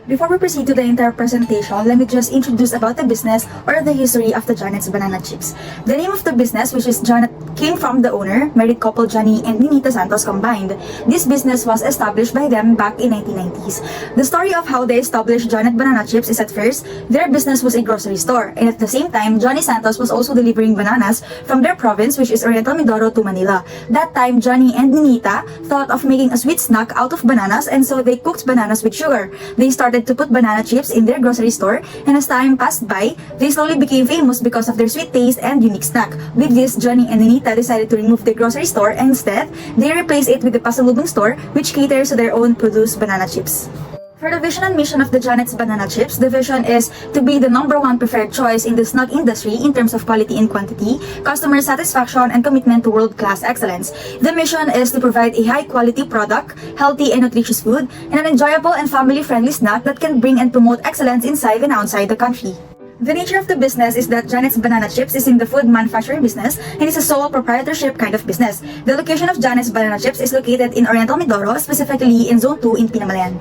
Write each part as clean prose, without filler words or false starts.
Before we proceed to the entire presentation, let me just introduce about the business or the history of the JOHN-NETT'S banana chips. The name of the business, which is John, came from the owner, married couple Johnny and Ninita Santos combined. This business was established by them back in 1990s. The story of how they established JOHN-NETT banana chips is at first, their business was a grocery store, and at the same time, Johnny Santos was also delivering bananas from their province, which is Oriental Mindoro, to Manila. That time, Johnny and Ninita thought of making a sweet snack out of bananas, and so they cooked bananas with sugar. They started to put banana chips in their grocery store, and as time passed by, they slowly became famous because of their sweet taste and unique snack. With this, Johnny and Ninita decided to remove their grocery store, and instead, they replaced it with the pasalubong store, which caters to their own produced banana chips. For the vision and mission of the JOHN-NETT'S banana chips, the vision is to be the #1 preferred choice in the snack industry in terms of quality and quantity, customer satisfaction, and commitment to world-class excellence. The mission is to provide a high-quality product, healthy and nutritious food, and an enjoyable and family-friendly snack that can bring and promote excellence inside and outside the country. The nature of the business is that JOHN-NETT'S banana chips is in the food manufacturing business and is a sole proprietorship kind of business. The location of JOHN-NETT'S banana chips is located in Oriental Mindoro, specifically in Zone 2 in Pinamalayan.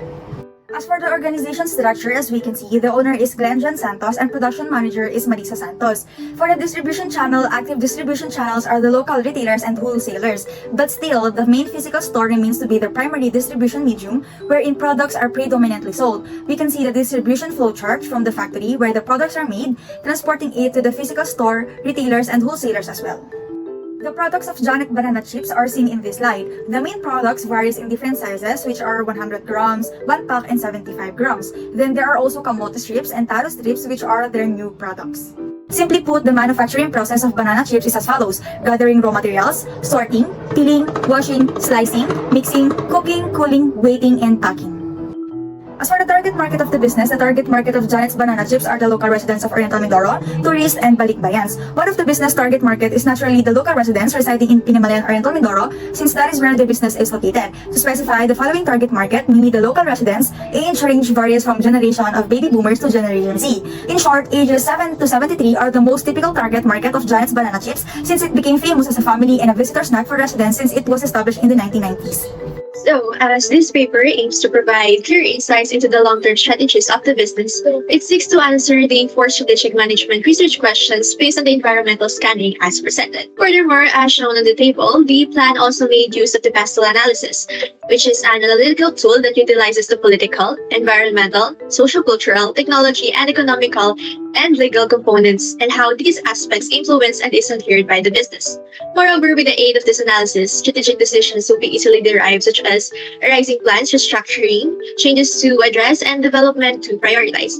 As for the organization structure, as we can see, the owner is John Santos and production manager is Marisa Santos. For the distribution channel, active distribution channels are the local retailers and wholesalers. But still, the main physical store remains to be the primary distribution medium wherein products are predominantly sold. We can see the distribution flow chart from the factory where the products are made, transporting it to the physical store, retailers, and wholesalers as well. The products of JOHN-NETT banana chips are seen in this slide. The main products varies in different sizes, which are 100 grams, 1 pack, and 75 grams. Then there are also kamote strips and taro strips, which are their new products. Simply put, the manufacturing process of banana chips is as follows: gathering raw materials, sorting, peeling, washing, slicing, mixing, cooking, cooling, waiting, and packing. As for the target market of the business, the target market of JOHN-NETT'S banana chips are the local residents of Oriental Mindoro, tourists, and balikbayans. One of the business target market is naturally the local residents residing in Pinamalayan, Oriental Mindoro, since that is where the business is located. To specify, the following target market, mainly the local residents, age range varies from generation of baby boomers to Generation Z. In short, ages 7 to 73 are the most typical target market of JOHN-NETT'S banana chips, since it became famous as a family and a visitor snack for residents since it was established in the 1990s. So, as this paper aims to provide clear insights into the long-term strategies of the business, it seeks to answer the 4 strategic management research questions based on the environmental scanning as presented. Furthermore, as shown on the table, the plan also made use of the PESTEL analysis, which is an analytical tool that utilizes the political, environmental, social-cultural, technology, and economical and legal components and how these aspects influence and is adhered by the business. Moreover, with the aid of this analysis, strategic decisions will be easily derived, such as arising plans, restructuring, changes to address, and development to prioritize.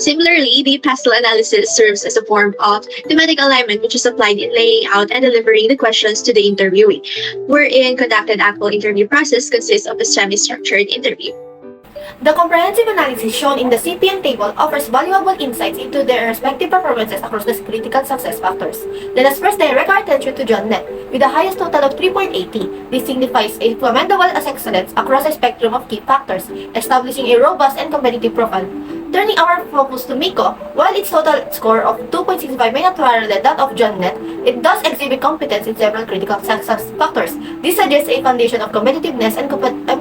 Similarly, the PESTEL analysis serves as a form of thematic alignment, which is applied in laying out and delivering the questions to the interviewee, wherein conducted actual interview process consists of a semi-structured interview. The comprehensive analysis shown in the CPM table offers valuable insights into their respective performances across the critical success factors. Let us first direct our attention to JOHN-NETT. With the highest total of 3.80, this signifies a commendable as excellence across a spectrum of key factors, establishing a robust and competitive profile. Turning our focus to Miko, while its total score of 2.65 may not parallel that of JOHN-NETT, it does exhibit competence in several critical success factors. This suggests a foundation of competitiveness and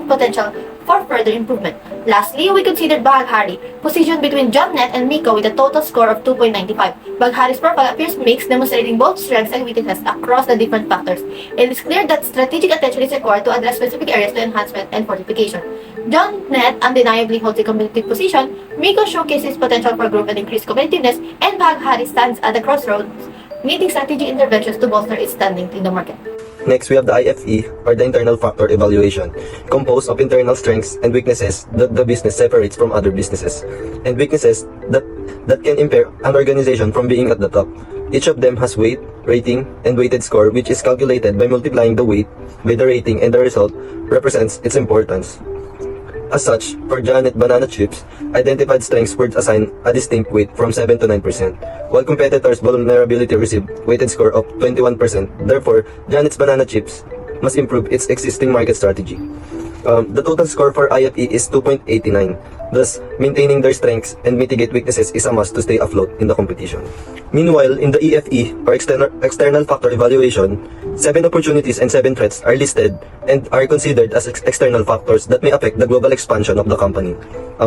potential for further improvement. Lastly, we considered Baghari, positioned between JOHN-NETT and Miko with a total score of 2.95. Baghari's profile appears mixed, demonstrating both strengths and weaknesses across the different factors. It is clear that strategic attention is required to address specific areas to enhancement and fortification. JOHN-NETT undeniably holds a competitive position, Miko showcases potential for growth and increased competitiveness, and Baghari stands at the crossroads, needing strategic interventions to bolster its standing in the market. Next, we have the IFE, or the Internal Factor Evaluation, composed of internal strengths and weaknesses that the business separates from other businesses, and weaknesses that can impair an organization from being at the top. Each of them has weight, rating, and weighted score, which is calculated by multiplying the weight by the rating, and the result represents its importance. As such, for JOHN-NETT banana chips, identified strengths were assigned a distinct weight from 7 to 9%, while competitors' vulnerability received weighted score of 21%. Therefore, JOHN-NETT's banana chips must improve its existing market strategy. The total score for IFE is 2.89. Thus, maintaining their strengths and mitigate weaknesses is a must to stay afloat in the competition. Meanwhile, in the EFE, or External Factor Evaluation, 7 opportunities and 7 threats are listed and are considered as external factors that may affect the global expansion of the company.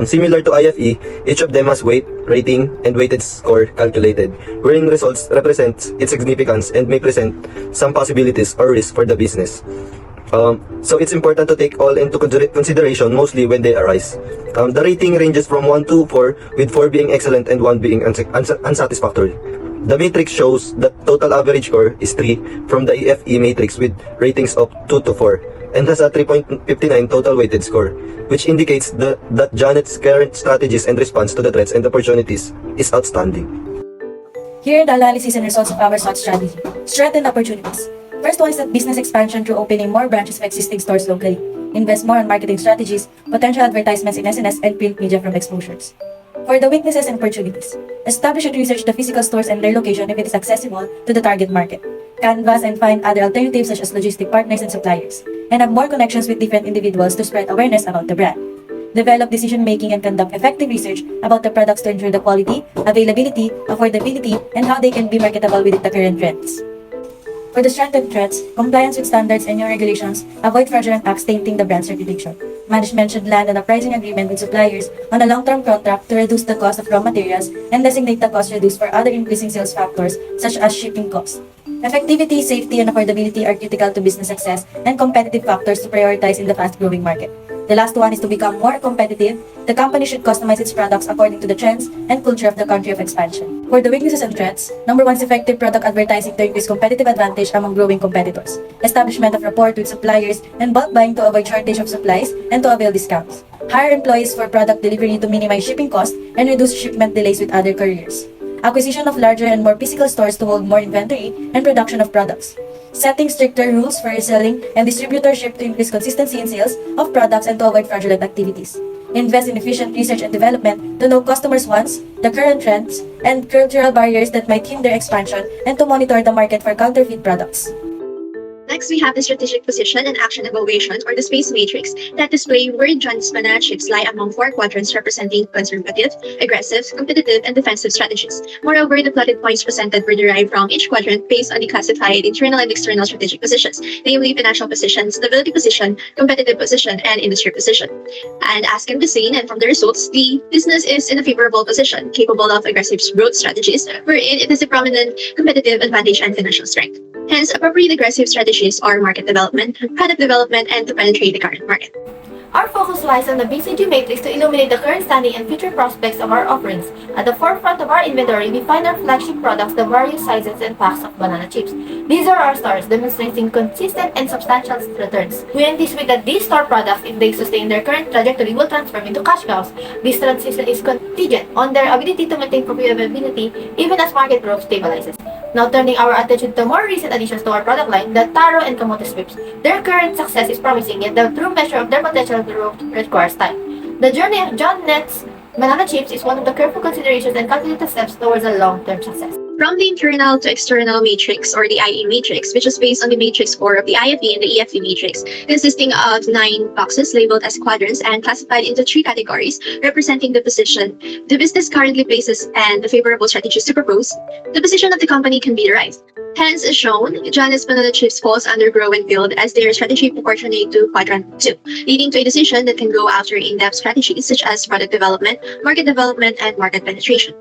Similar to IFE, each of them has weight, rating, and weighted score calculated, wherein results represent its significance and may present some possibilities or risks for the business. So it's important to take all into consideration mostly when they arise. The rating ranges from 1 to 4, with 4 being excellent and 1 being unsatisfactory. The matrix shows that total average score is 3 from the EFE matrix with ratings of 2 to 4 and has a 3.59 total weighted score, which indicates that JOHN-NETTE'S current strategies and response to the threats and opportunities is outstanding. Here are the analysis and results of our SWOT strategy. Strength and opportunities. First one is that business expansion through opening more branches of existing stores locally. Invest more on marketing strategies, potential advertisements in SNS and print media from exposures. For the weaknesses and opportunities, establish and research the physical stores and their location if it is accessible to the target market. Canvas and find other alternatives such as logistic partners and suppliers, and have more connections with different individuals to spread awareness about the brand. Develop decision-making and conduct effective research about the products to ensure the quality, availability, affordability, and how they can be marketable within the current trends. For the strength and threats, compliance with standards and new regulations, avoid fraudulent acts tainting the brand's reputation. Management should land on a pricing agreement with suppliers on a long-term contract to reduce the cost of raw materials and designate the cost reduced for other increasing sales factors such as shipping costs. Effectivity, safety, and affordability are critical to business success and competitive factors to prioritize in the fast-growing market. The last one is to become more competitive. The company should customize its products according to the trends and culture of the country of expansion. For the weaknesses and threats, number 1 is effective product advertising to increase competitive advantage among growing competitors. Establishment of rapport with suppliers and bulk buying to avoid shortage of supplies and to avail discounts. Hire employees for product delivery to minimize shipping costs and reduce shipment delays with other carriers. Acquisition of larger and more physical stores to hold more inventory and production of products. Setting stricter rules for reselling and distributorship to increase consistency in sales of products and to avoid fraudulent activities. Invest in efficient research and development to know customers' wants, the current trends, and cultural barriers that might hinder expansion, and to monitor the market for counterfeit products. Next, we have the strategic position and action evaluation, or the space matrix, that display where John's banana chips lie among 4 quadrants representing conservative, aggressive, competitive, and defensive strategies. Moreover, the plotted points presented were derived from each quadrant based on the classified internal and external strategic positions, namely financial position, stability position, competitive position, and industry position. And as can be seen, and from the results, the business is in a favorable position, capable of aggressive growth strategies, wherein it has a prominent competitive advantage and financial strength. Hence, appropriate aggressive strategies are market development, product development, and to penetrate the current market. Our focus lies on the BCG matrix to illuminate the current standing and future prospects of our offerings. At the forefront of our inventory, we find our flagship products, the various sizes and packs of banana chips. These are our stars, demonstrating consistent and substantial returns. We anticipate that these store products, if they sustain their current trajectory, will transform into cash cows. This transition is contingent on their ability to maintain profitability even as market growth stabilizes. Now turning our attention to more recent additions to our product line, the Taro and Kamote strips. Their current success is promising, yet the true measure of their potential growth requires time. The journey of JOHN-NETTE'S banana chips is one of the careful considerations and calculated steps towards a long-term success. From the internal to external matrix, or the IE matrix, which is based on the matrix score of the IFE and the EFE matrix, consisting of 9 boxes labeled as quadrants and classified into 3 categories, representing the position the business currently places and the favorable strategies to propose, the position of the company can be derived. Hence, as shown, JOHN-NETTE'S banana chips falls under grow and build as their strategy proportionate to quadrant 2, leading to a decision that can go after in-depth strategies such as product development, and market penetration.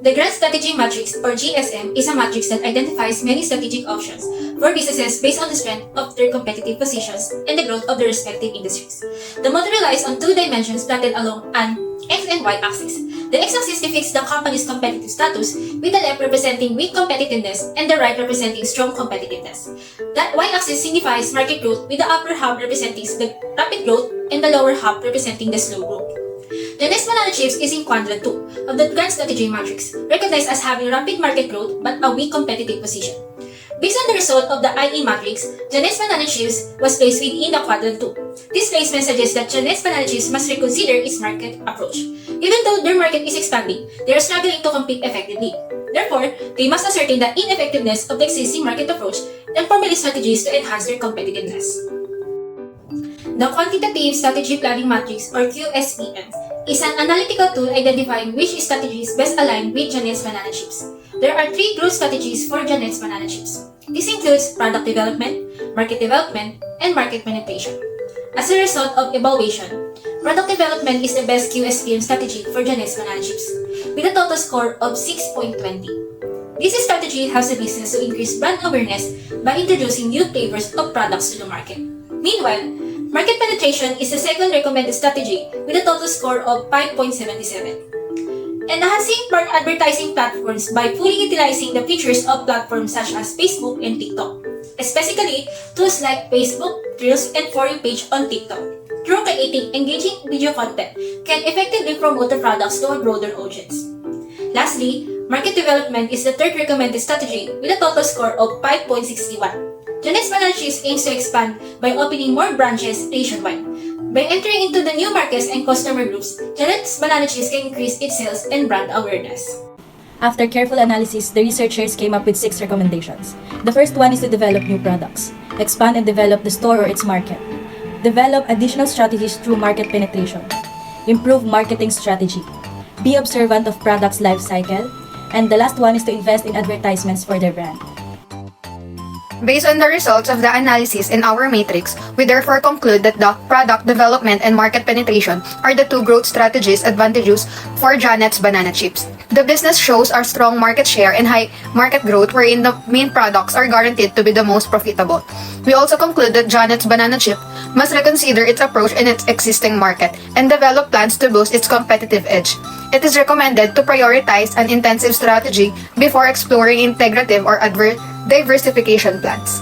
The Grand Strategy Matrix, or GSM, is a matrix that identifies many strategic options for businesses based on the strength of their competitive positions and the growth of their respective industries. The model relies on 2 dimensions plotted along an X and Y axis. The X-axis depicts the company's competitive status, with the left representing weak competitiveness and the right representing strong competitiveness. That Y-axis signifies market growth, with the upper half representing the rapid growth and the lower half representing the slow growth. JOHN-NETTE'S banana chips is in quadrant 2 of the Grand Strategy Matrix, recognized as having rapid market growth but a weak competitive position. Based on the result of the IE matrix, JOHN-NETTE'S banana chips was placed within the quadrant 2. This placement suggests that JOHN-NETTE'S banana chips must reconsider its market approach. Even though their market is expanding, they are struggling to compete effectively. Therefore, they must ascertain the ineffectiveness of the existing market approach and formulate strategies to enhance their competitiveness. The Quantitative Strategy Planning Matrix, or QSPM, is an analytical tool identifying which strategies best align with JOHN-NETTE'S banana chips. There are 3 growth strategies for JOHN-NETTE'S banana chips. This includes product development, and market penetration. As a result of evaluation, Product development is the best QSPM strategy for JOHN-NETT'S banana chips, with a total score of 6.20. This strategy helps the business to increase brand awareness by introducing new flavors of products to the market. Meanwhile, market penetration is the second recommended strategy with a total score of 5.77. Enhancing advertising platforms by fully utilizing the features of platforms such as Facebook and TikTok, especially tools like Facebook, Reels, and For You page on TikTok. Through creating engaging video content, can effectively promote the products to a broader audience. Lastly, market development is the third recommended strategy with a total score of 5.61. JOHN-NETT'S Banana Chips aims to expand by opening more branches nationwide. By entering into the new markets and customer groups, JOHN-NETT'S Banana Chips can increase its sales and brand awareness. After careful analysis, the researchers came up with 6 recommendations. The first one is to develop new products, expand and develop the store or its market, develop additional strategies through market penetration, improve marketing strategy, be observant of products' life cycle, and the last one is to invest in advertisements for their brand. Based on the results of the analysis in our matrix, we therefore conclude that the product development and market penetration are the 2 growth strategies advantageous for JOHN-NETT'S banana chips. The business shows our strong market share and high market growth wherein the main products are guaranteed to be the most profitable. We also conclude that JOHN-NETT'S banana chip must reconsider its approach in its existing market and develop plans to boost its competitive edge. It is recommended to prioritize an intensive strategy before exploring integrative or diversification plans.